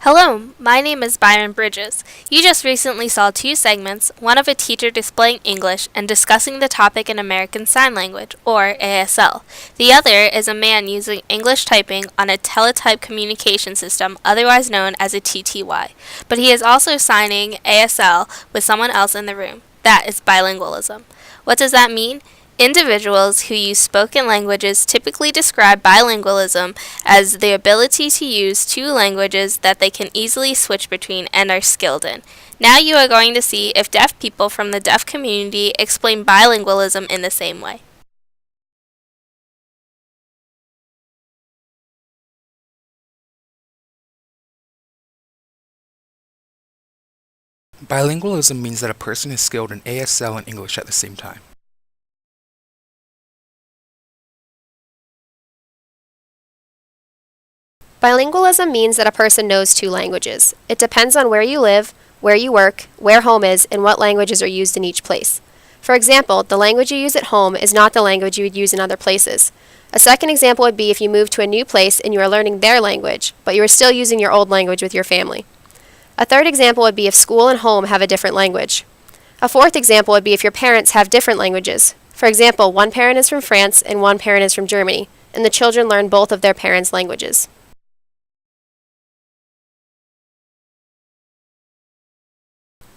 Hello, my name is Byron Bridges. You just recently saw two segments, one of a teacher displaying English and discussing the topic in American Sign Language, or ASL. The other is a man using English typing on a teletype communication system, otherwise known as a TTY. But he is also signing ASL with someone else in the room. That is bilingualism. What does that mean? Individuals who use spoken languages typically describe bilingualism as the ability to use two languages that they can easily switch between and are skilled in. Now you are going to see if deaf people from the deaf community explain bilingualism in the same way. Bilingualism means that a person is skilled in ASL and English at the same time. Bilingualism means that a person knows two languages. It depends on where you live, where you work, where home is, and what languages are used in each place. For example, the language you use at home is not the language you would use in other places. A second example would be if you move to a new place and you are learning their language, but you are still using your old language with your family. A third example would be if school and home have a different language. A fourth example would be if your parents have different languages. For example, one parent is from France and one parent is from Germany, and the children learn both of their parents' languages.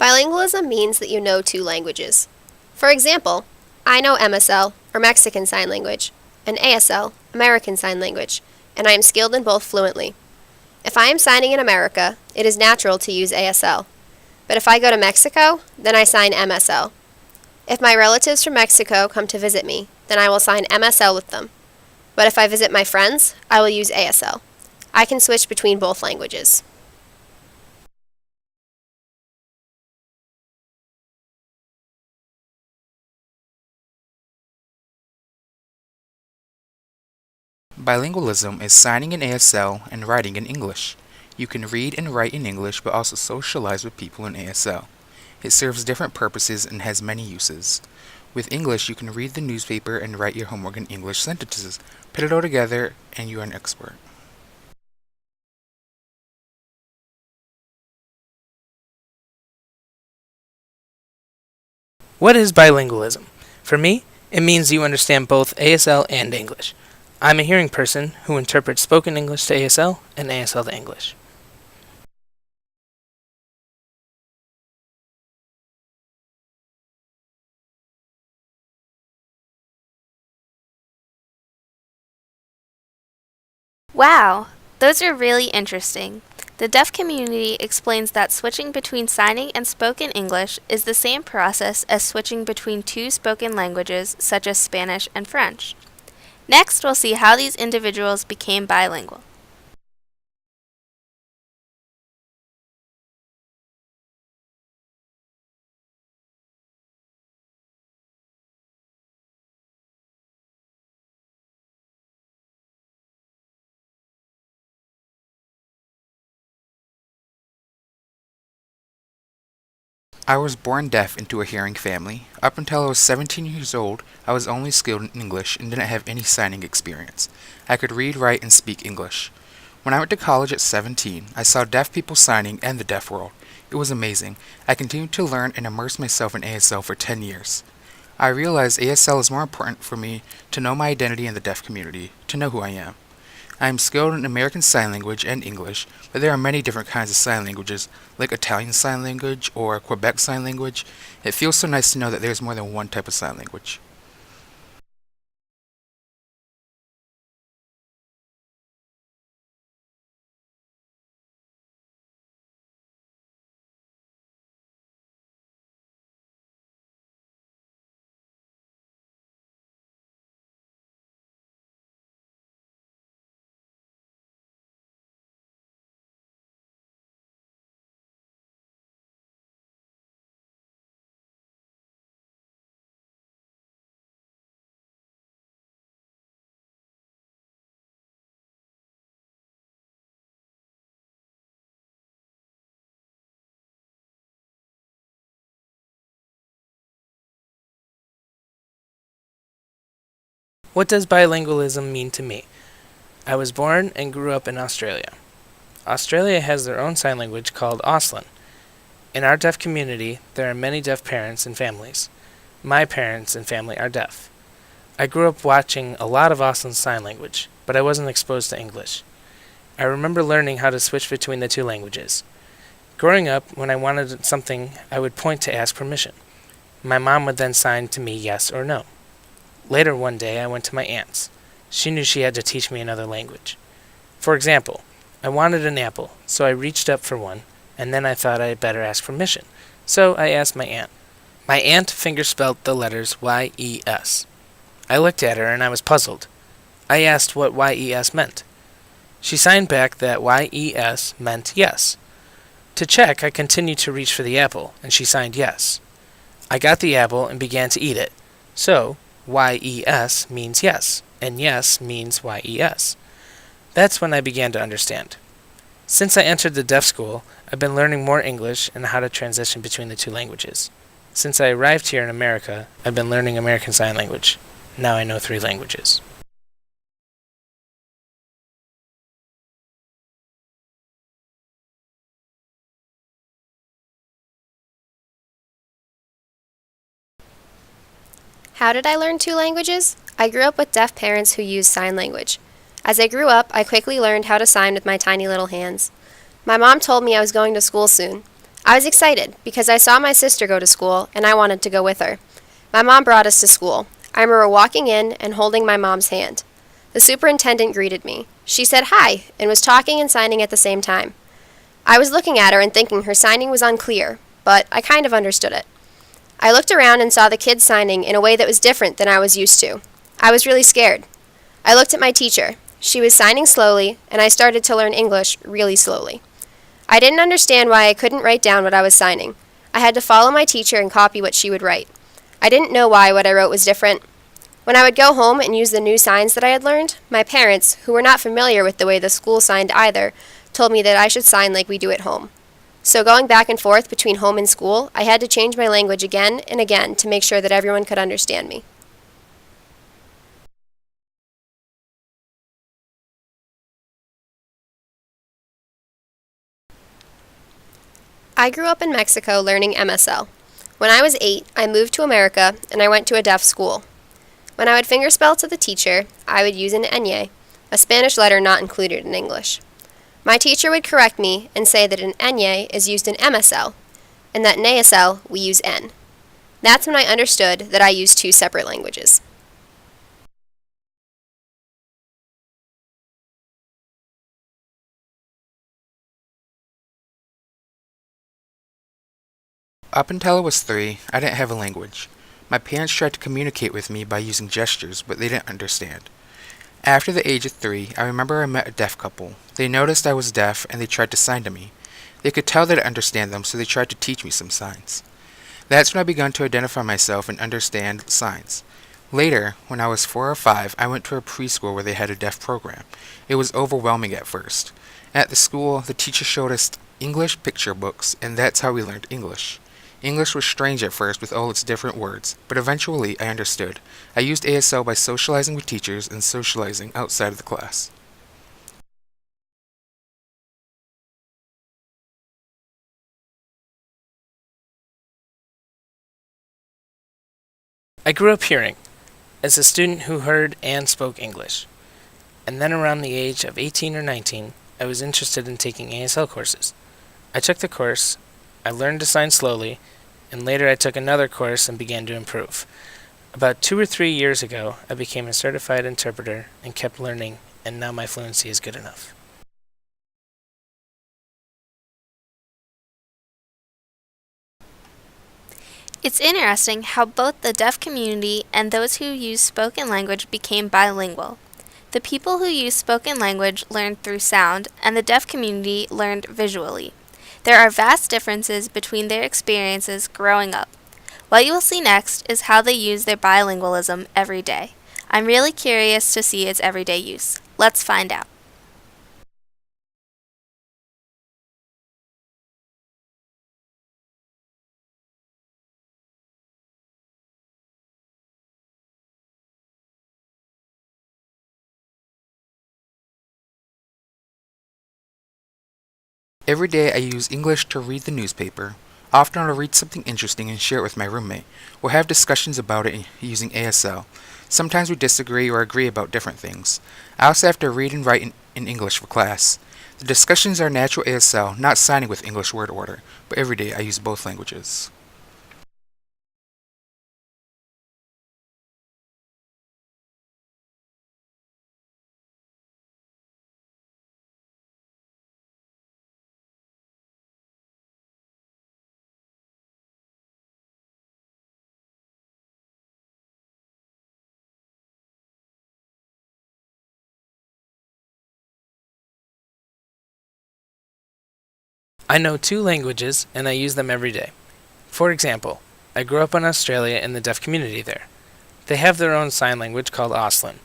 Bilingualism means that you know two languages. For example, I know MSL, or Mexican Sign Language, and ASL, American Sign Language, and I am skilled in both fluently. If I am signing in America, it is natural to use ASL. But if I go to Mexico, then I sign MSL. If my relatives from Mexico come to visit me, then I will sign MSL with them. But if I visit my friends, I will use ASL. I can switch between both languages. Bilingualism is signing in ASL and writing in English. You can read and write in English but also socialize with people in ASL. It serves different purposes and has many uses. With English, you can read the newspaper and write your homework in English sentences. Put it all together and you are an expert. What is bilingualism? For me, it means you understand both ASL and English. I'm a hearing person who interprets spoken English to ASL and ASL to English. Wow, those are really interesting. The deaf community explains that switching between signing and spoken English is the same process as switching between two spoken languages such as Spanish and French. Next, we'll see how these individuals became bilingual. I was born deaf into a hearing family. Up until I was 17 years old, I was only skilled in English and didn't have any signing experience. I could read, write, and speak English. When I went to college at 17, I saw deaf people signing and the deaf world. It was amazing. I continued to learn and immerse myself in ASL for 10 years. I realized ASL is more important for me to know my identity in the deaf community, to know who I am. I am skilled in American Sign Language and English, but there are many different kinds of sign languages, like Italian Sign Language or Quebec Sign Language. It feels so nice to know that there's more than one type of sign language. What does bilingualism mean to me? I was born and grew up in Australia. Australia has their own sign language called Auslan. In our deaf community, there are many deaf parents and families. My parents and family are deaf. I grew up watching a lot of Auslan Sign Language, but I wasn't exposed to English. I remember learning how to switch between the two languages. Growing up, when I wanted something, I would point to ask permission. My mom would then sign to me yes or no. Later one day, I went to my aunt's. She knew she had to teach me another language. For example, I wanted an apple, so I reached up for one, and then I thought I had better ask permission. So I asked my aunt. My aunt fingerspelled the letters Y-E-S. I looked at her and I was puzzled. I asked what Y-E-S meant. She signed back that Y-E-S meant yes. To check, I continued to reach for the apple, and she signed yes. I got the apple and began to eat it. So, Y-E-S means yes, and yes means Y-E-S. That's when I began to understand. Since I entered the deaf school, I've been learning more English and how to transition between the two languages. Since I arrived here in America, I've been learning American Sign Language. Now I know 3 languages. How did I learn 2 languages? I grew up with deaf parents who used sign language. As I grew up, I quickly learned how to sign with my tiny little hands. My mom told me I was going to school soon. I was excited because I saw my sister go to school and I wanted to go with her. My mom brought us to school. I remember walking in and holding my mom's hand. The superintendent greeted me. She said hi and was talking and signing at the same time. I was looking at her and thinking her signing was unclear, but I kind of understood it. I looked around and saw the kids signing in a way that was different than I was used to. I was really scared. I looked at my teacher. She was signing slowly, and I started to learn English really slowly. I didn't understand why I couldn't write down what I was signing. I had to follow my teacher and copy what she would write. I didn't know why what I wrote was different. When I would go home and use the new signs that I had learned, my parents, who were not familiar with the way the school signed either, told me that I should sign like we do at home. So going back and forth between home and school, I had to change my language again and again to make sure that everyone could understand me. I grew up in Mexico learning MSL. When I was 8, I moved to America and I went to a deaf school. When I would fingerspell to the teacher, I would use an ñ, a Spanish letter not included in English. My teacher would correct me and say that an ñ is used in MSL, and that in ASL we use N. That's when I understood that I use 2 separate languages. Up until I was 3, I didn't have a language. My parents tried to communicate with me by using gestures, but they didn't understand. After the age of 3, I remember I met a deaf couple. They noticed I was deaf and they tried to sign to me. They could tell that I understand them, so they tried to teach me some signs. That's when I began to identify myself and understand signs. Later, when I was 4 or 5, I went to a preschool where they had a deaf program. It was overwhelming at first. At the school, the teacher showed us English picture books, and that's how we learned English. English was strange at first with all its different words, but eventually I understood. I used ASL by socializing with teachers and socializing outside of the class. I grew up hearing, as a student who heard and spoke English. And then around the age of 18 or 19, I was interested in taking ASL courses. I took the course, I learned to sign slowly, and later I took another course and began to improve. About 2 or 3 years ago, I became a certified interpreter and kept learning, and now my fluency is good enough. It's interesting how both the deaf community and those who use spoken language became bilingual. The people who use spoken language learned through sound, and the deaf community learned visually. There are vast differences between their experiences growing up. What you will see next is how they use their bilingualism every day. I'm really curious to see its everyday use. Let's find out. Every day I use English to read the newspaper. Often I'll read something interesting and share it with my roommate. We'll have discussions about it using ASL. Sometimes we disagree or agree about different things. I also have to read and write in English for class. The discussions are natural ASL, not signing with English word order, but every day I use both languages. I know 2 languages and I use them every day. For example, I grew up in Australia in the deaf community there. They have their own sign language called Auslan.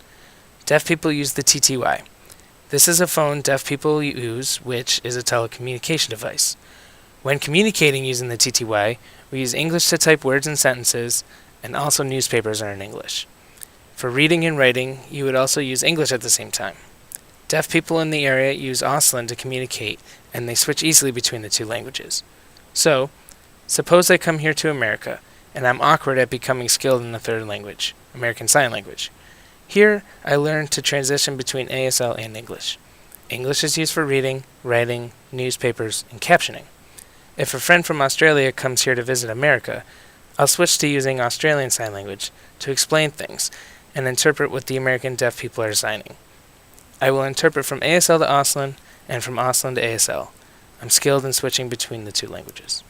Deaf people use the TTY. This is a phone deaf people use, which is a telecommunication device. When communicating using the TTY, we use English to type words and sentences, and also newspapers are in English. For reading and writing, you would also use English at the same time. Deaf people in the area use Auslan to communicate, and they switch easily between the 2 languages. So, suppose I come here to America, and I'm awkward at becoming skilled in the 3rd language, American Sign Language. Here, I learned to transition between ASL and English. English is used for reading, writing, newspapers, and captioning. If a friend from Australia comes here to visit America, I'll switch to using Australian Sign Language to explain things and interpret what the American deaf people are signing. I will interpret from ASL to Auslan and from Auslan to ASL. I'm skilled in switching between the 2 languages.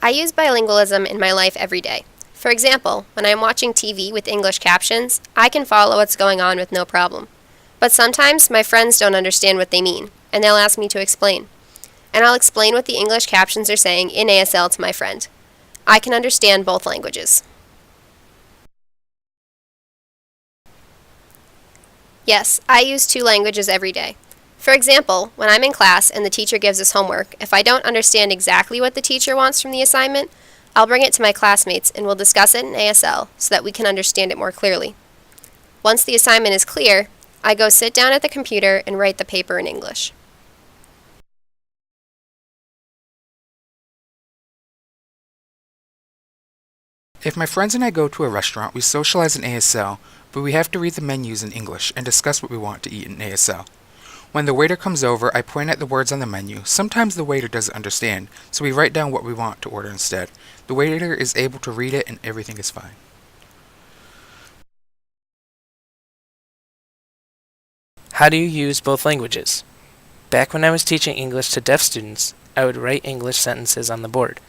I use bilingualism in my life every day. For example, when I'm watching TV with English captions, I can follow what's going on with no problem. But sometimes my friends don't understand what they mean, and they'll ask me to explain. And I'll explain what the English captions are saying in ASL to my friend. I can understand both languages. Yes, I use 2 languages every day. For example, when I'm in class and the teacher gives us homework, if I don't understand exactly what the teacher wants from the assignment, I'll bring it to my classmates and we'll discuss it in ASL so that we can understand it more clearly. Once the assignment is clear, I go sit down at the computer and write the paper in English. If my friends and I go to a restaurant, we socialize in ASL, but we have to read the menus in English and discuss what we want to eat in ASL. When the waiter comes over, I point at the words on the menu. Sometimes the waiter doesn't understand, so we write down what we want to order instead. The waiter is able to read it and everything is fine. How do you use both languages? Back when I was teaching English to deaf students, I would write English sentences on the board,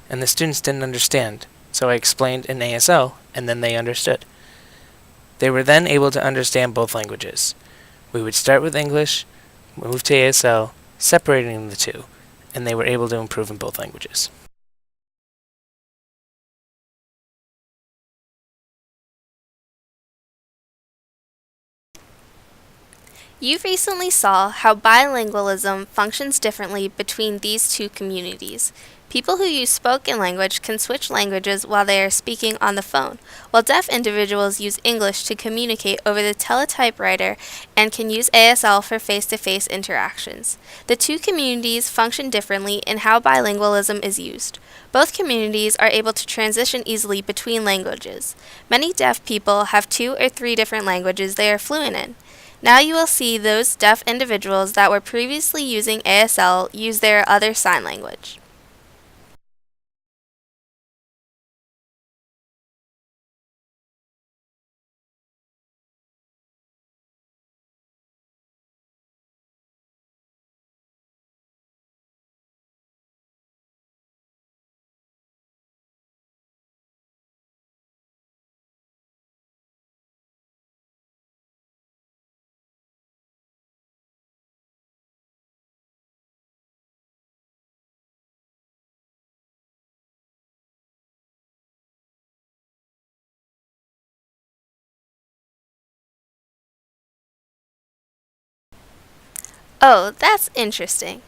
and the students didn't understand, so I explained in ASL, and then they understood. They were then able to understand both languages. We would start with English, move to ASL, separating the 2, and they were able to improve in both languages. You recently saw how bilingualism functions differently between these 2 communities. People who use spoken language can switch languages while they are speaking on the phone, while deaf individuals use English to communicate over the teletypewriter and can use ASL for face-to-face interactions. The 2 communities function differently in how bilingualism is used. Both communities are able to transition easily between languages. Many deaf people have 2 or 3 different languages they are fluent in. Now you will see those deaf individuals that were previously using ASL use their other sign language. Oh, that's interesting.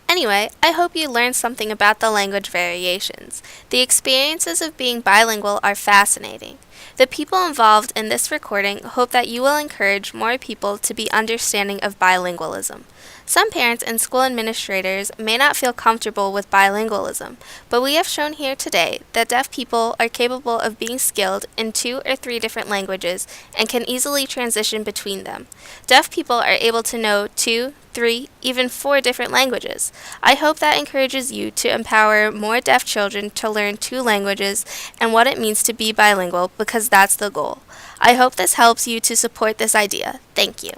Anyway, I hope you learned something about the language variations. The experiences of being bilingual are fascinating. The people involved in this recording hope that you will encourage more people to be understanding of bilingualism. Some parents and school administrators may not feel comfortable with bilingualism, but we have shown here today that deaf people are capable of being skilled in 2 or 3 different languages and can easily transition between them. Deaf people are able to know 2, 3, even 4 different languages. I hope that encourages you to empower more deaf children to learn 2 languages and what it means to be bilingual, because that's the goal. I hope this helps you to support this idea. Thank you.